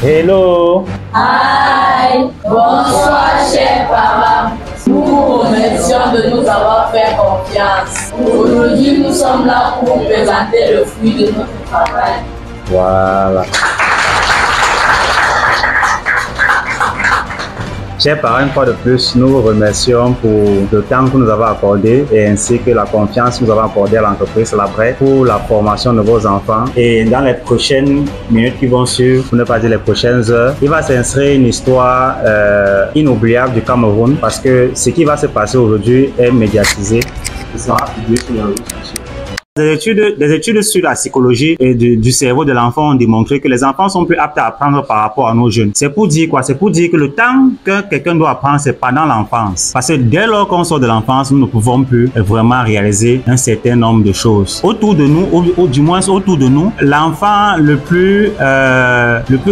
Hello. Hi. Bonsoir, chers parents. Nous vous remercions de nous avoir fait confiance. Aujourd'hui, nous sommes là pour vous présenter le fruit de notre travail. Voilà. Chers parents, une fois de plus, nous vous remercions pour le temps que nous avons accordé et ainsi que la confiance que nous avons accordée à l'entreprise Labrec pour la formation de vos enfants. Et dans les prochaines minutes qui vont suivre, pour ne pas dire les prochaines heures, il va s'inscrire une histoire inoubliable du Cameroun parce que ce qui va se passer aujourd'hui est médiatisé. Il sera publié sur les réseaux sociaux. Des études sur la psychologie et du cerveau de l'enfant ont démontré que les enfants sont plus aptes à apprendre par rapport à nos jeunes. C'est pour dire quoi? C'est pour dire que le temps que quelqu'un doit apprendre, c'est pendant l'enfance. Parce que dès lors qu'on sort de l'enfance, nous ne pouvons plus vraiment réaliser un certain nombre de choses. Autour de nous, ou du moins autour de nous, l'enfant le plus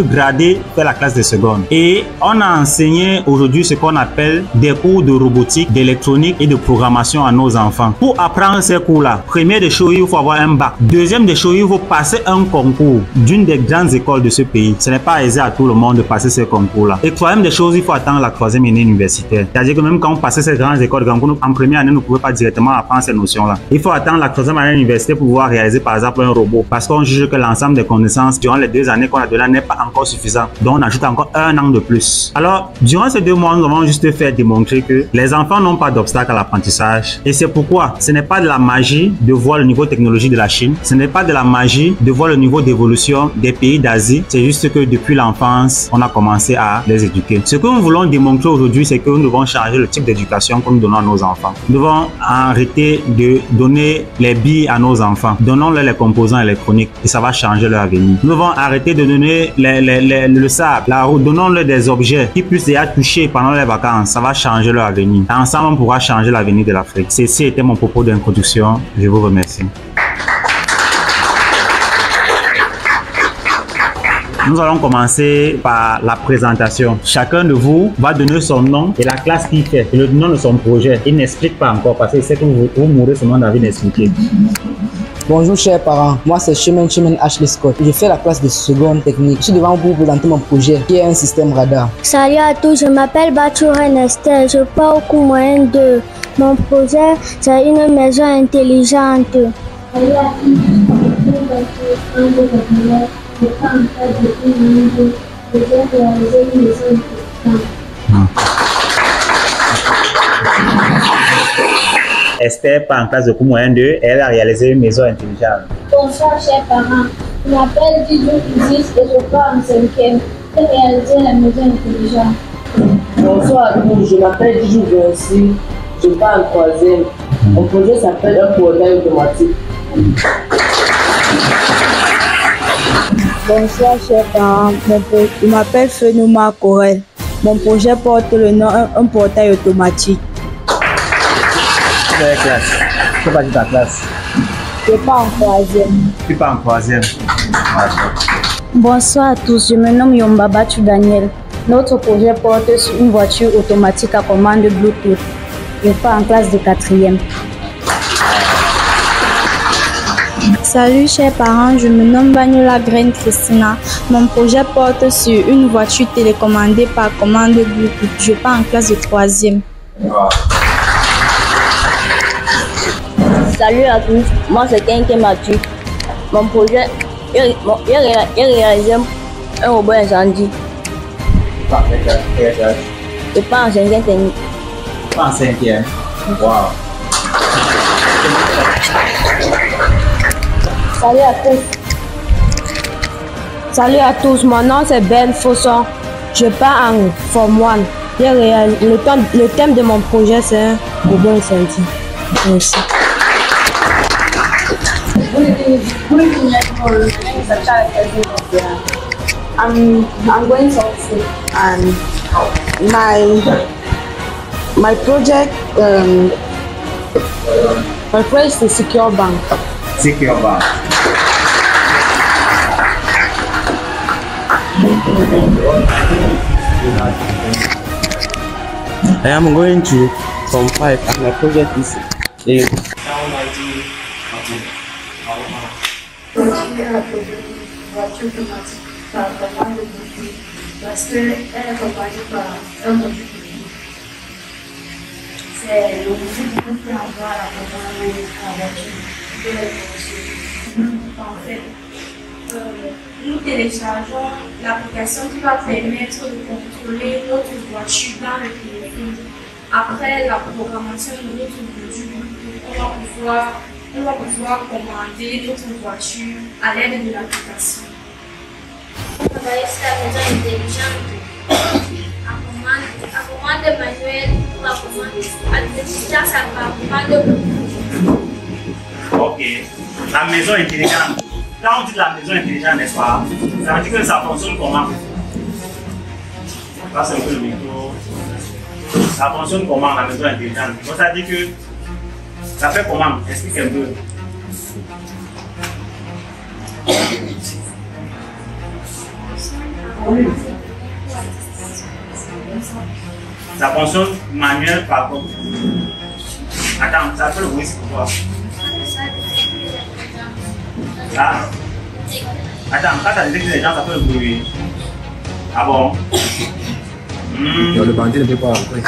gradé fait la classe de seconde. Et on a enseigné aujourd'hui ce qu'on appelle des cours de robotique, d'électronique et de programmation à nos enfants. Pour apprendre ces cours-là, première des choses, il faut avoir un bac. Deuxième des choses, il faut passer un concours d'une des grandes écoles de ce pays. Ce n'est pas aisé à tout le monde de passer ces concours-là. Et troisième des choses, il faut attendre la troisième année universitaire. C'est-à-dire que même quand on passait ces grandes écoles, en première année, on ne pouvait pas directement apprendre ces notions-là. Il faut attendre la troisième année universitaire pour pouvoir réaliser par exemple un robot. Parce qu'on juge que l'ensemble des connaissances durant les 2 années qu'on a de là n'est pas encore suffisant. Donc on ajoute encore 1 an de plus. Alors, durant ces 2 mois, nous avons juste fait démontrer que les enfants n'ont pas d'obstacle à l'apprentissage. Et c'est pourquoi ce n'est pas de la magie de voir le niveau technologie de la Chine. Ce n'est pas de la magie de voir le niveau d'évolution des pays d'Asie. C'est juste que depuis l'enfance, on a commencé à les éduquer. Ce que nous voulons démontrer aujourd'hui, c'est que nous devons changer le type d'éducation que nous donnons à nos enfants. Nous devons arrêter de donner les billes à nos enfants. Donnons-leur les composants électroniques et ça va changer leur avenir. Nous devons arrêter de donner le sable, la route. Donnons-leur des objets qui puissent déjà toucher pendant les vacances. Ça va changer leur avenir. Ensemble, on pourra changer l'avenir de l'Afrique. Ceci était mon propos d'introduction. Je vous remercie. Nous allons commencer par la présentation. Chacun de vous va donner son nom et la classe qu'il fait et le nom de son projet. Il n'explique pas encore parce que c'est que vous mourrez seulement d'envie d'expliquer. Bonjour chers parents, moi c'est Chemin Ashley Scott. Je fais la classe de seconde technique. Je suis devant vous pour présenter mon projet qui est un système radar. Salut à tous, je m'appelle Bachouren Esther. Je pars au cours moyen 2. Mon projet c'est une maison intelligente. Salut à tous, je pas en fait de tout je vais réaliser une maison intelligente. Esther part en classe de cours moyen 2, elle a réalisé une maison intelligente. Bonsoir chers parents, je m'appelle Didou Isis et je pars en 5e. J'ai réalisé la maison intelligente. Bonsoir à tous, je m'appelle Didou Vinci, je pars en 3e. Mon projet s'appelle un portail automatique. Bonsoir chers parents, je m'appelle Fenouma Corel. Mon projet porte le nom un portail automatique. Quelle classe? Tu vas dire ta classe? Je pars en 3e. Tu pars en 3e. Bonsoir à tous, je me nomme Yomba Batu Daniel. Notre projet porte sur une voiture automatique à commande Bluetooth. Je pars en classe de 4e. Salut chers parents, je me nomme Bagnola Graine Christina. Mon projet porte sur une voiture télécommandée par commande Bluetooth. Je pars en classe de 3e. Salut à tous, moi c'est Kenke Mathieu. Mon projet, il réalisé un robot incendie. Je pars en 5e technique. Tu pars en 5e. Wow. Salut à tous. Salut à tous, mon nom c'est Ben Fosson. Je pars en Form 1. Le thème de mon projet c'est un robot incendie. Merci. I'm going to Oxford and my project is the Secure Bank. Secure Bank. I am going to Form 5 and my project is Voiture automatique par commande parce qu'elle est accompagnée par un module public. C'est le module qu'on peut avoir à la voiture de l'information. En fait, nous téléchargeons l'application qui va permettre de contrôler notre voiture dans le téléphone. Après la programmation de notre module, on va pouvoir commander notre voiture à l'aide de l'application. On travaille sur la maison intelligente. À commande manuelle ou à commande intelligente, ça va commande. Ok. La maison intelligente. Quand on dit la maison intelligente, n'est-ce pas? Ça veut dire que ça fonctionne comment? Là, c'est un peu le micro. Ça fonctionne comment la maison intelligente? Donc, ça dit que ça fait comment? Explique un peu. Ça fonctionne manuel par contre. Attends, ça fait le bruit, c'est pourquoi? Ah. Attends, quand tu as dit que les gens ça fait le bruit. Ah bon? Le bandit ne peut pas après.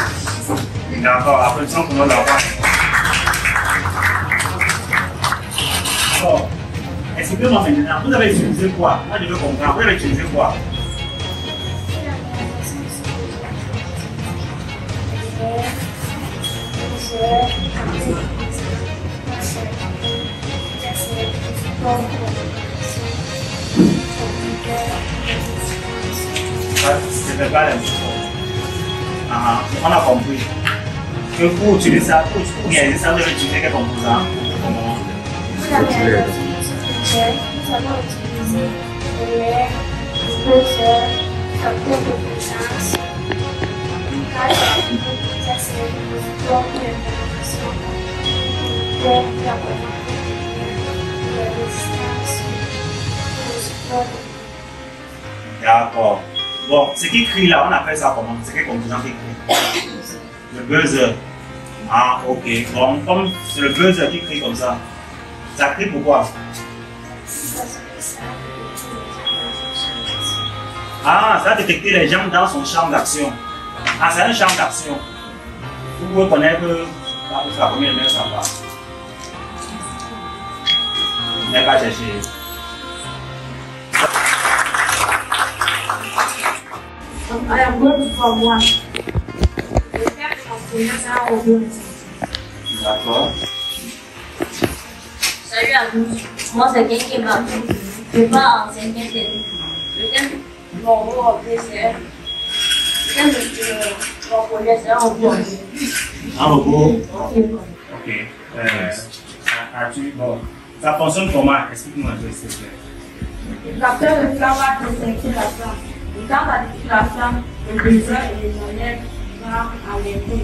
D'accord, après ça, on va l'avoir. Alors, expliquez-moi maintenant, vous avez utilisé quoi? Moi je veux comprendre, vous avez utilisé quoi? C'est pas la même chose. On a compris. Que pour utiliser ça, pour réaliser ça, vous avez utilisé quel composant? Nous avons utilisé l'air, le buzzer, capteur de puissance, une carte ça c'est le support de l'information, la commande, la résistance, le support. D'accord. Bon, ce qui crie là, on appelle ça comment? C'est quel composant qui crie? Le buzzer. Ah, ok. Bon, comme c'est le buzzer qui crie comme ça, ça crie pourquoi? Ah, ça va détecter les gens dans son champ d'action. Ah, c'est un champ d'action. Vous pouvez connaître que la première main, ça va. Il n'est pas cherché. I am going from one. D'accord. Salut à tous, moi c'est Kenke Batou. Je pars en 5e année. Le thème de mon projet c'est un robot. Un robot? Ok. Bon. Ça fonctionne comment? Explique-moi un peu s'il te plaît. Le capteur de flamme va détecter la flamme. Et quand on détecte la flamme, le buzzer et les lunettes vont alerter.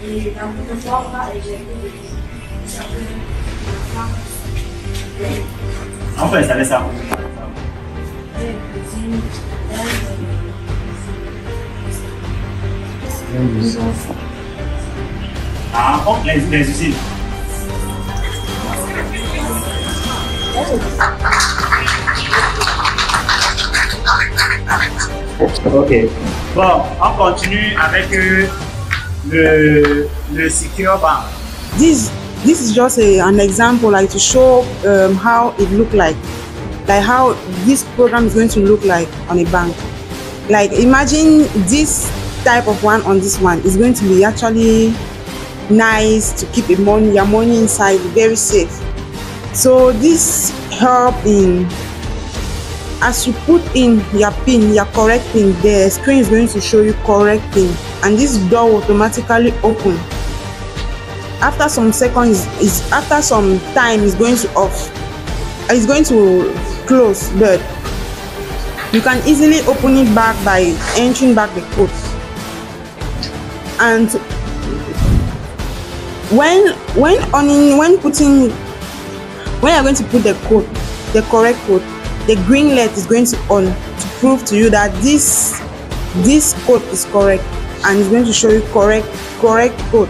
Et la plateforme va éjecter le buzzer. On peut installer ça. Ah, oh, les usines. Ok. Bon, on continue avec le Secure Bank. This is just an example, like to show how it look like how this program is going to look like on a bank. Like imagine this type of one on this one is going to be actually nice to keep your money inside, very safe. So this help in as you put in your PIN, your correct PIN, the screen is going to show you correct PIN, and this door will automatically open. After some seconds, after some time, it's going to off. It's going to close, but you can easily open it back by entering back the code. And when you're going to put the code, the correct code, the green light is going to on to prove to you that this code is correct, and it's going to show you correct code,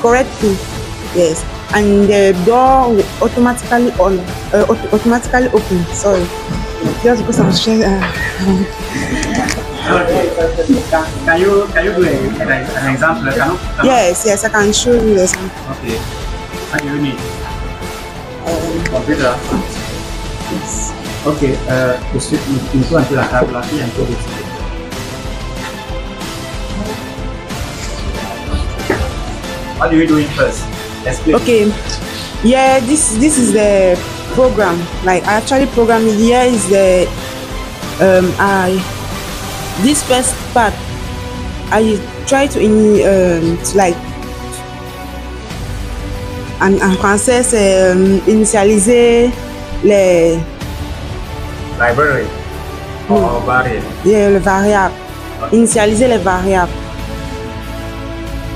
correct PIN. Yes, and the door will automatically open. Sorry, just because I'm sharing. Can you do an example? Yes, I can show you the example. Okay. What do you need? Computer. Yes. Okay. Il faut un peu la table là, il y a un peu de What are you doing first? Explain. Okay. Yeah, this is the program. Like I actually programmed it. Here is the this first part. I try to like en français c'est initialiser les library or variable. Yeah, les variables. Initialiser les variables.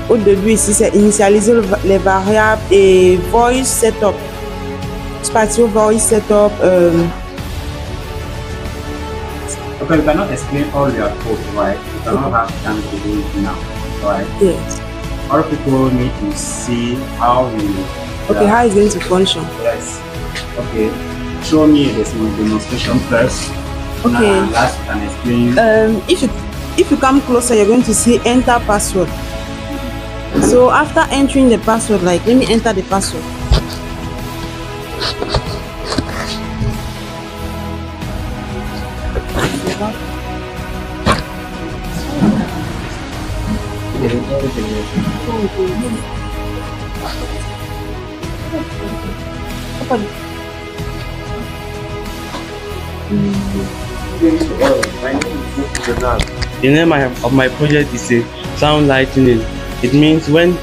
Au début ici c'est initialiser les variables et voice setup. Spatio voice setup. Okay, you cannot explain all your code, right? You cannot have time to do it now, right? Yes. All people need to see how you. Okay, how it's going to function. Yes. Okay. Show me this demonstration first. Okay. And last you can explain. If you come closer, you're going to see enter password. So after entering the password, like let me enter the password. The name of my project is a sound lightning. It means when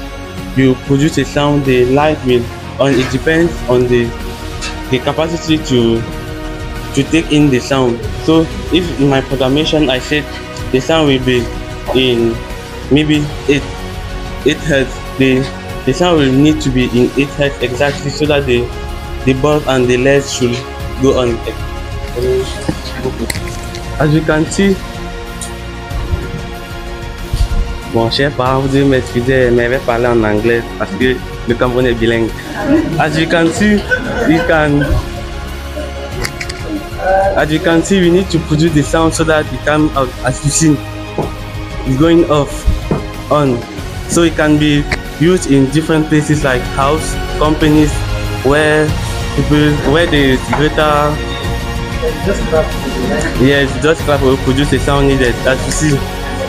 you produce a sound, the light will it depends on the capacity to take in the sound. So if in my programmation I said the sound will be in maybe 8 hertz, the sound will need to be in 8 hertz exactly so that the bulb and the LED should go on. As you can see, bon, chers parents, vous devez m'excuser, mais je vais parler en anglais parce que le Cameroun est bilingue. As you can see, we need to produce the sound so that it can, as you see, it's going off, on. So it can be used in different places like house, companies, where there is greater. Yes, just clap will produce the sound needed. As you see,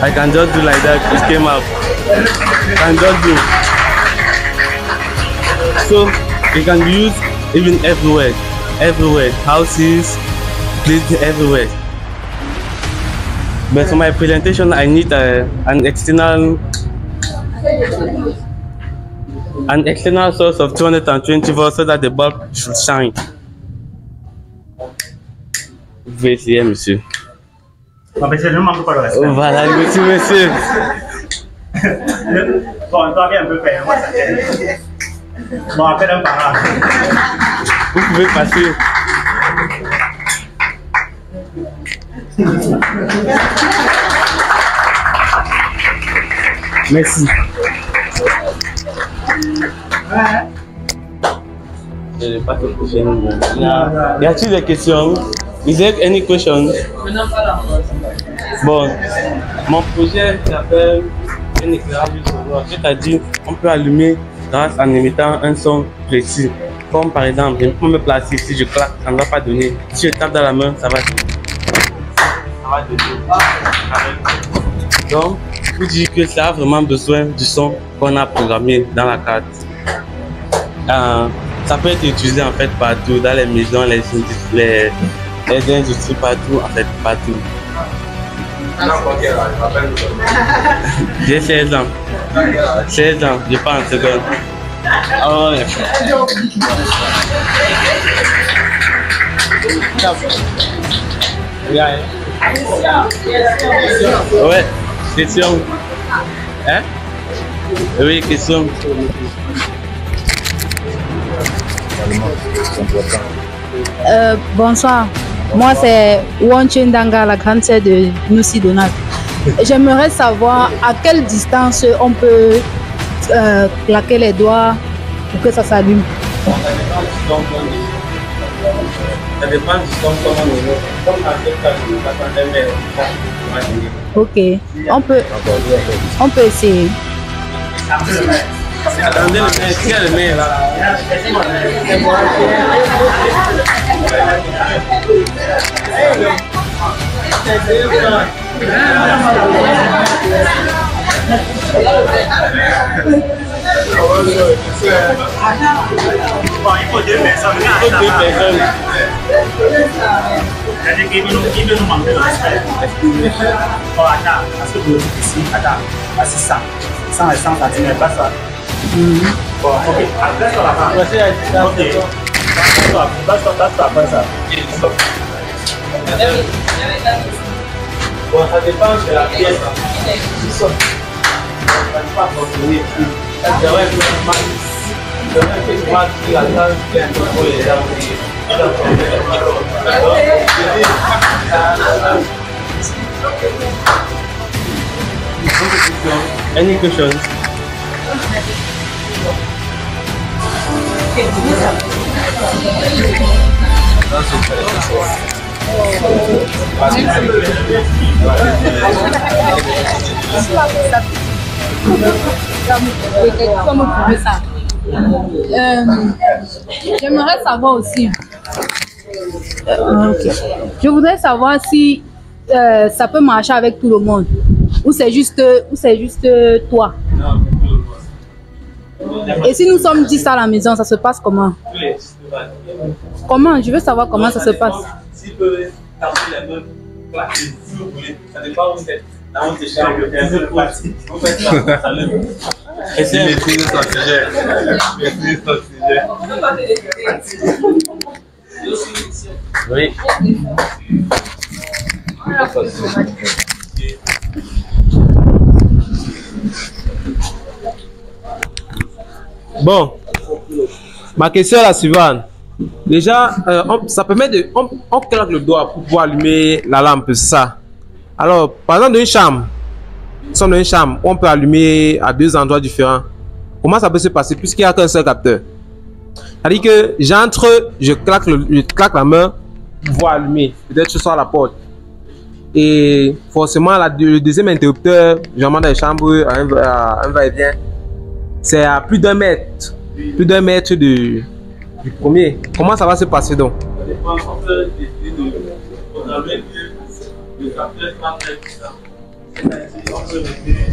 I can just do like that, it came out. I can just do. So it can be used even everywhere, houses, places everywhere. But for my presentation, I need an external source of 220 volts so that the bulb should shine. Vous pouvez essayer, monsieur. Voilà, monsieur. Bon, toi, viens un peu faire, moi ça t'aide. Bon, appelle un parent. Vous pouvez passer. Merci. Je passe au prochain. Y a-t-il des questions? Is there any questions? Bon, mon projet s'appelle un éclairage sonore, c'est-à-dire on peut allumer grâce en émettant un son précis. Comme par exemple, je peux me placer, si je claque, ça ne va pas donner. Si je tape dans la main, ça va donner. Donc, je vous dis que ça a vraiment besoin du son qu'on a programmé dans la carte. Ça peut être utilisé en fait partout, dans les maisons, les industries, partout, en fait, partout. J'ai 16 ans. 16 ans, je pars en seconde. Oh, ouais. Ouais, question. Hein? Oui, question. Bonsoir, moi c'est Wanchen Danga, la grande sœur de Noussi Donald. J'aimerais savoir à quelle distance on peut claquer les doigts pour que ça s'allume. Ça dépend du son, comment on veut. Comme dans ce cas, je ne vais pas mettre Ok, on peut essayer. Attendez, qui a le mail là? Bon, il faut 2 personnes. Il faut 2 personnes. C'est-à-dire qu'il veut nous manquer de respect. Bon, attends, parce que vous dites ici, attends, c'est ça. 100 et 100 centimes, pas ça. Bon, ok. Après, sur la fin. Ok. Passe-toi après ça. Bon, ça dépend de la pièce. Ça ne va pas fonctionner plus. Ça devrait être la tâche qui est un peu pour les armes. Any questions? J'aimerais savoir aussi. Je voudrais savoir si ça peut marcher avec tout le monde ou c'est juste toi. Et si nous sommes 10 à la maison, ça se passe comment? Comment? Je veux savoir comment ça se passe. Si vous pouvez tenter la même classe, si vous voulez, ça dépend où vous êtes. Là, on te charge, vous faites ça, ça le. Et c'est maîtrise ton sujet. Maîtrise ton sujet. Oui. Bon, ma question est la suivante. Déjà, ça permet de... On claque le doigt pour pouvoir allumer la lampe, c'est ça. Alors, par exemple, dans une chambre, nous sommes dans une chambre, on peut allumer à 2 endroits différents. Comment ça peut se passer puisqu'il n'y a qu'un seul capteur? C'est-à-dire que j'entre, je claque la main pour pouvoir allumer. Peut-être que ce soit à la porte. Et forcément, le deuxième interrupteur, j'emmène dans les chambres, un va-et-vient. C'est à plus d'1 mètre. Plus d'1 mètre du premier. Comment ça va se passer donc? Ça dépend. On peut décider de programmer que le capteur sera prêt pour ça. C'est-à-dire on peut régler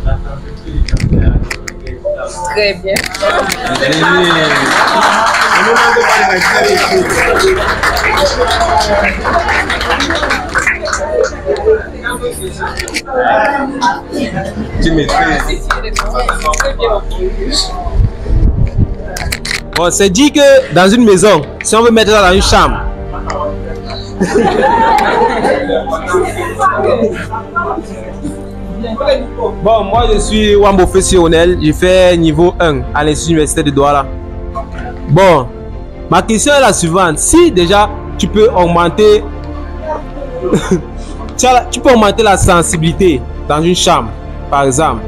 la température du capteur. Très bien. Tu maîtrises. Bon, c'est dit que dans une maison, si on veut mettre ça dans une chambre, bon, moi je suis Wambo professionnel, je fais niveau 1 à l'Institut universitaire de Douala. Bon, ma question est la suivante. Si déjà tu peux augmenter tu peux augmenter la sensibilité dans une chambre, par exemple.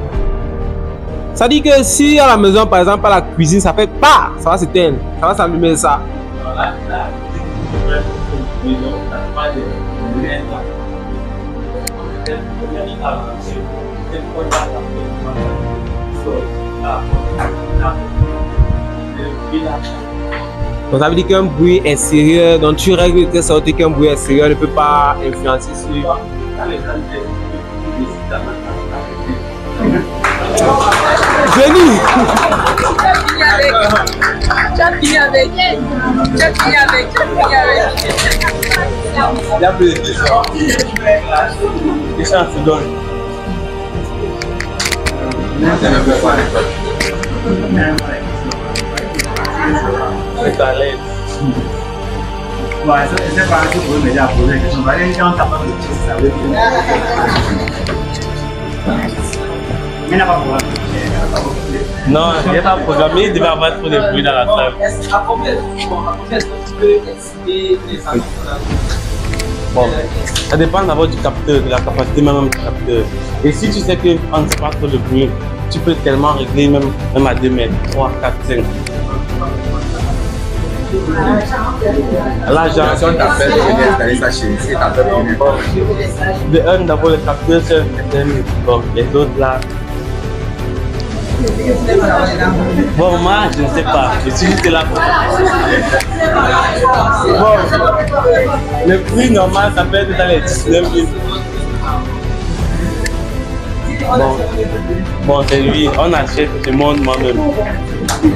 Ça dit que si à la maison, par exemple, à la cuisine, ça fait pas, ça va s'éteindre, ça va s'allumer ça. Donc ça veut dire qu'un bruit extérieur, donc tu règles de telle sorte qu'un bruit extérieur ne peut pas influencer sur... Génie! Tu as fini avec. Il y a plus de questions. Question, tu donnes. C'est à l'aise. Ouais, c'est pas un truc pour déjà poser des questions. Les gens tapent de choses, ça veut dire. Mais il n'y a pas de problème. Non, il n'y a pas de problème. Il devait avoir trop de bruit dans la salle. Bon, ça dépend d'abord du capteur, de la capacité même du capteur. Et si tu sais qu'on ne sait pas trop de bruit, tu peux tellement régler même à 2 mètres, 3, 4, 5. L'agent t'a fait venir installer ça chez ici, t'a fait venir. de un d'abord le capteur seul, bon, les autres là. Bon, moi, je ne sais pas. Je suis juste là pour... Bon, le prix normal, ça peut être dans les 19 000. Bon, c'est lui. On achète ce monde moi-même.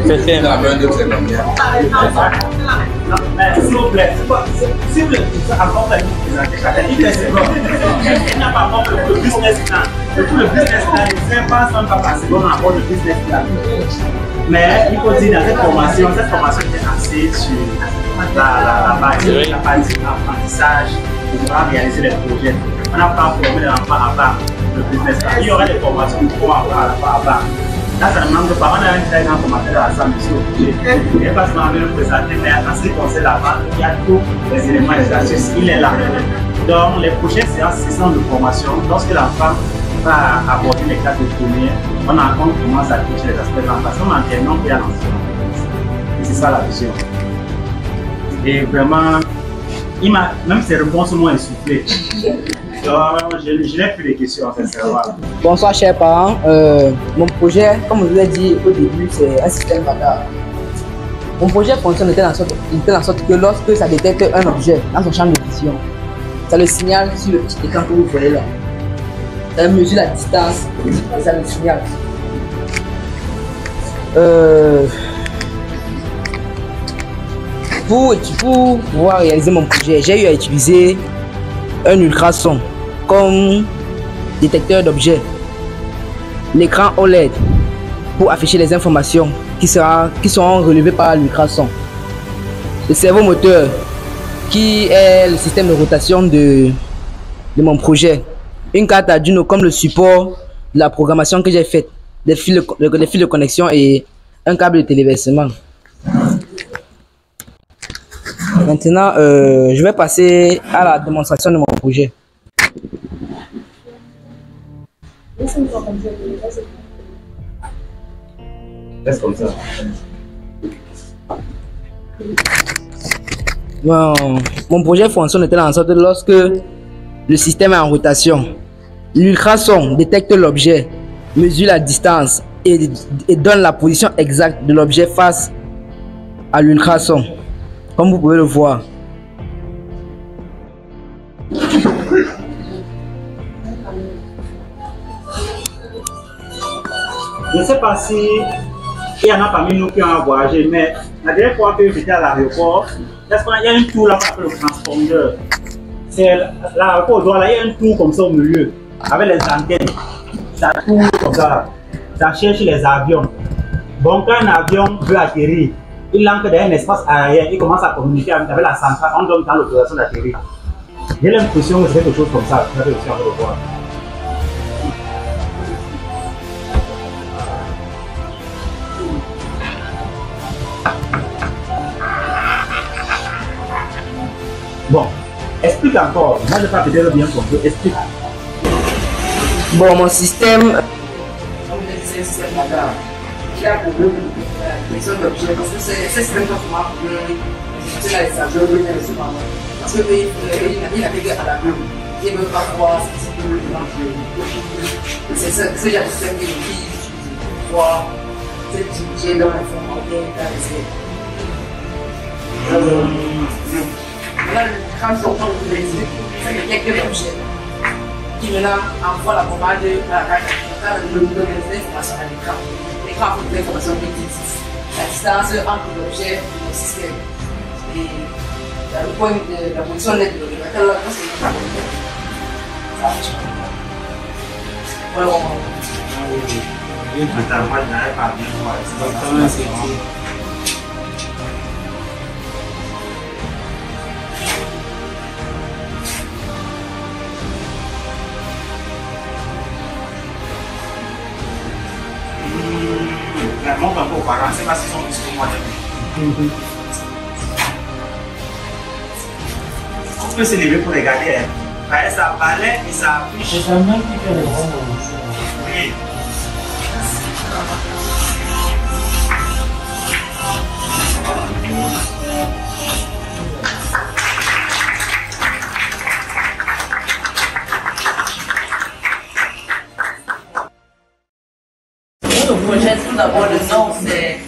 C'est simple. La main d'œuvre, c'est combien? S'il vous plaît, si vous voulez encore faire une présentation, il n'y a pas encore le business plan. Le business plan, il ne sait pas sans pas passer on a encore le business plan. Mais il faut dire dans cette formation est axée sur la partie apprentissage pour pouvoir réaliser les projets. On n'a pas formé les enfants à part le business plan. Il y aurait des formations pour avoir à part. Là, ça demande que par exemple, un très grand formateur à l'Assemblée sur le projet. Il n'est pas seulement venu nous présenter, mais en ce qui concerne la vente, il y a tous les éléments des astuces. Il est là. Donc, les prochaines séances, sessions de formation, lorsque l'enfant va aborder les classes de première, on commence à toucher les aspects de l'enfant. On entend qu'il y a l'enseignement. Et c'est ça la vision. Et vraiment, même ses réponses m'ont essoufflé. Je n'ai plus de questions, sincèrement. Bonsoir, chers parents. Mon projet, comme je vous l'ai dit au début, c'est un système radar. Mon projet fonctionne de telle sorte que lorsque ça détecte un objet dans son champ de vision, ça le signale sur le petit écran que vous voyez là. Ça mesure la distance et ça le signale. Pour pouvoir réaliser mon projet, j'ai eu à utiliser un ultrason comme détecteur d'objets, l'écran OLED pour afficher les informations qui seront relevées par l'ultrason, le cerveau moteur qui est le système de rotation de mon projet, une carte Arduino comme le support de la programmation que j'ai faite, des fils de connexion et un câble de téléversement. Maintenant, je vais passer à la démonstration de mon projet. Reste comme ça. Bon, mon projet fonctionne de telle sorte que lorsque le système est en rotation, l'ultrason détecte l'objet, mesure la distance et donne la position exacte de l'objet face à l'ultrason, comme vous pouvez le voir. Je ne sais pas si il y en a parmi nous qui ont voyagé, mais la dernière fois que j'étais à l'aéroport, il y a un tour là pour le transpondeur. C'est l'aéroport, là, il y a un tour comme ça au milieu, avec les antennes. Ça tourne comme ça, ça cherche les avions. Donc quand un avion veut atterrir, il entre dans un espace aérien, il commence à communiquer avec la centrale, on donne dans l'autorisation d'atterrir. J'ai l'impression que c'est quelque chose comme ça, je vais réussir à le voir. Bon, explique encore. Moi, je n'ai pas peut-être bien compris. Explique. Bon, mon système. C'est un système radar qui a pour but de mission d'objet parce que c'est un système d'information pour les avions de l'instrument. Parce que il navigue à la main. Il ne veut pas voir ce qui se passe. C'est ce genre de système qui voit ce qui est dans l'information. Là, quand on prend le plaisir, c'est quelques objets qui maintenant envoient la commande à le donner des informations à l'écran. L'écran a des informations qui existent. La distance entre l'objet et le système. Et le point de la position nette de l'objet. Là, c'est l'écran. Ça marche. Voilà. Attends, moi, je n'arrive pas à bien voir. C'est montre un peu aux parents, c'est parce qu'ils sont plus que moi. On peut s'élever pour regarder. Ça balait et ça affiche. C'est ça même qui fait le grand moment. Oui. d'abord, le nom, c'est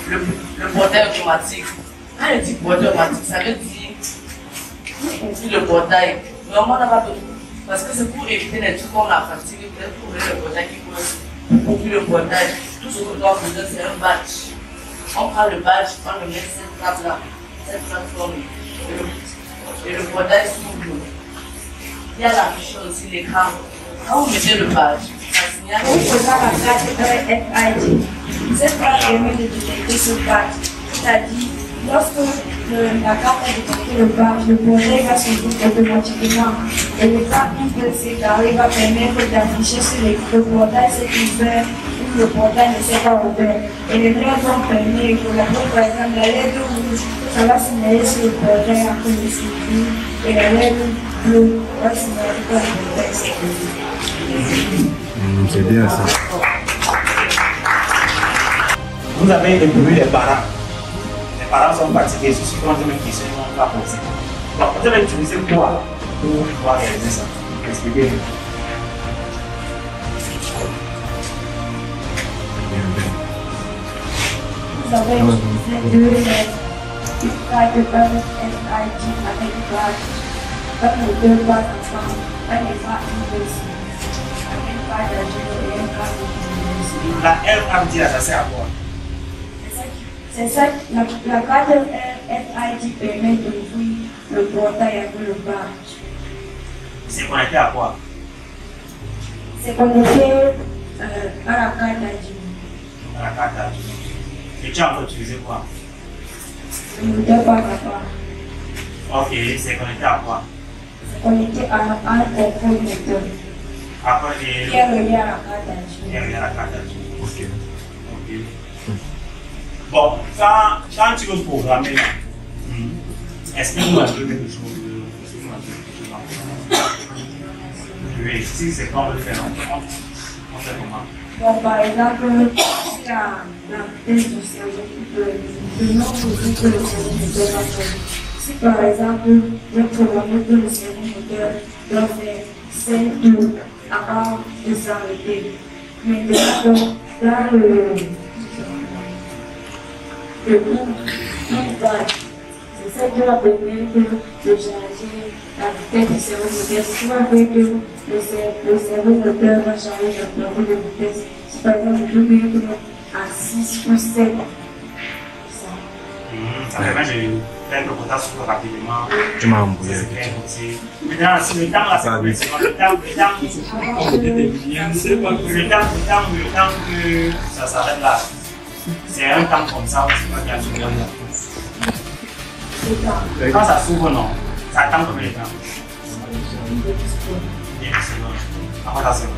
le portail automatique. Quand on dit portail automatique, ça veut dire ouvrir le portail. Normalement, on n'a pas besoin. Parce que c'est pour éviter les trucs comme la fatigue, peut-être pour ouvrir le portail qui peut ouvrir le portail. Tout ce qu'on doit faire, c'est un badge. On prend le badge, on le met cette table-là, cette plateforme. Et le portail s'ouvre. Il y a l'affiche aussi, l'écran. Quand vous mettez le badge, ça signale. On prépare la carte RFID. Cette carte permet de détecter ce badge. C'est-à-dire, lorsque la carte a détecté le badge, le portail va s'ouvrir automatiquement. Et le cas qui peut s'égarer va permettre d'afficher sur le portail s'est ouvert ou le portail ne s'est pas ouvert. Et les lettres vont permettre que par exemple, la lettre rouge, ça va signaler sur le portail à cause de sécurité. Et la lettre bleue va signaler que le portail s'est ouvert. C'est bien ça. Vous avez éprouvé les parents. Les parents sont fatigués, ceux qui ont une question ne vont pas poser. Donc, vous allez utiliser quoi pour pouvoir réaliser ça? Expliquez-nous. Vous avez utilisé 2 lettres, une carte de RFID avec badge, comme les 2 badges ensemble, un écran inversé, avec une carte d'agile et un carte de La RFID, ça sert à quoi? C'est ça, la carte RFID permet d'ouvrir le portail avec le badge. C'est connecté à quoi? C'est connecté à la carte d'agile. À la carte d'agile. Et tu as utilisé quoi? Le moteur par rapport. Ok, c'est connecté à quoi? C'est connecté à un contrôle moteur. Après, qui est relié à la carte d'agile. Qui est relié à la carte d'agile. Ok. Ok. Bon, quand tu veux programmer là, explique-nous un peu quelque chose. Je vais expliquer c'est comment on le fait. On fait comment? Bon, par exemple, si la vitesse du cerveau, le nombre de bouts que le cerveau moteur va faire. Si par exemple, le programme que le cerveau moteur doit faire 5 tours avant de s'arrêter. Maintenant, là, le badge, c'est ça qui va permettre de changer la vitesse du cerveau moteur. Ce qui va faire que le cerveau moteur va changer le niveau de vitesse. Si par exemple, je peux mettre à 6 ou 7. Ça permet de faire le rotation rapidement. Tu m'as embrouillé. Maintenant, si le temps là, c'est le temps que ça s'arrête là. C'est un temps comme ça, c'est pas qu'il y a du temps. Quand ça s'ouvre, non, ça attend combien de temps? 10 secondes. Après, ça c'est bon.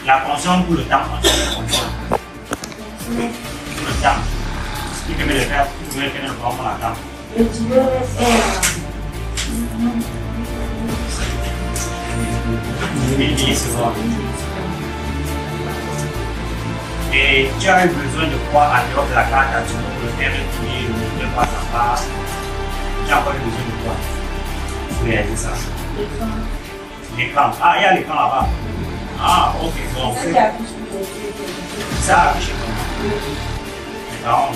La fonction pour le temps, c'est la fonction. Pour le temps. Ce qui permet de faire, vous pouvez faire le temps pour la temps. Le tuyau est 10 secondes. Et tu as eu besoin de quoi à dehors de la carte à pour le faire retourner le pas à pas. Tu as encore eu besoin de quoi pour réaliser ça? L'écran. Ah, il y a l'écran là-bas. Ah, ok, bon. Ça affiche comment? L'écran.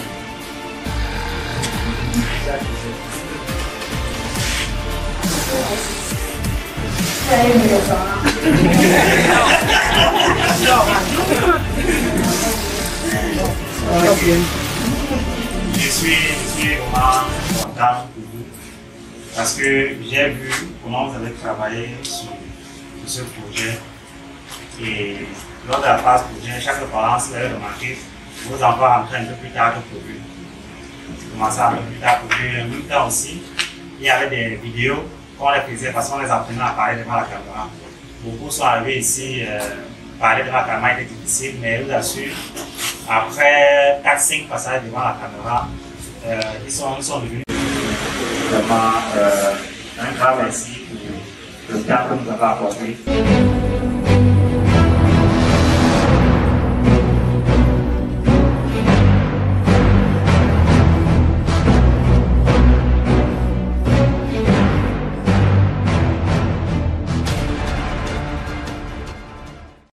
Je suis vraiment content pour vous parce que j'ai vu comment vous avez travaillé sur ce projet et lors de la phase projet, chaque parent, si vous avez remarqué, vos enfants rentrent un peu plus tard que prévu. Vous commencez un peu plus tard que prévu. En même temps aussi, il y avait des vidéos qu'on les faisait parce qu'on les apprenait à parler devant la caméra. Beaucoup sont arrivés ici, parler devant la caméra était difficile, mais je vous assure, après 4-5 passages devant la caméra, ils sont devenus vraiment un grand merci pour le temps que nous avons apporté.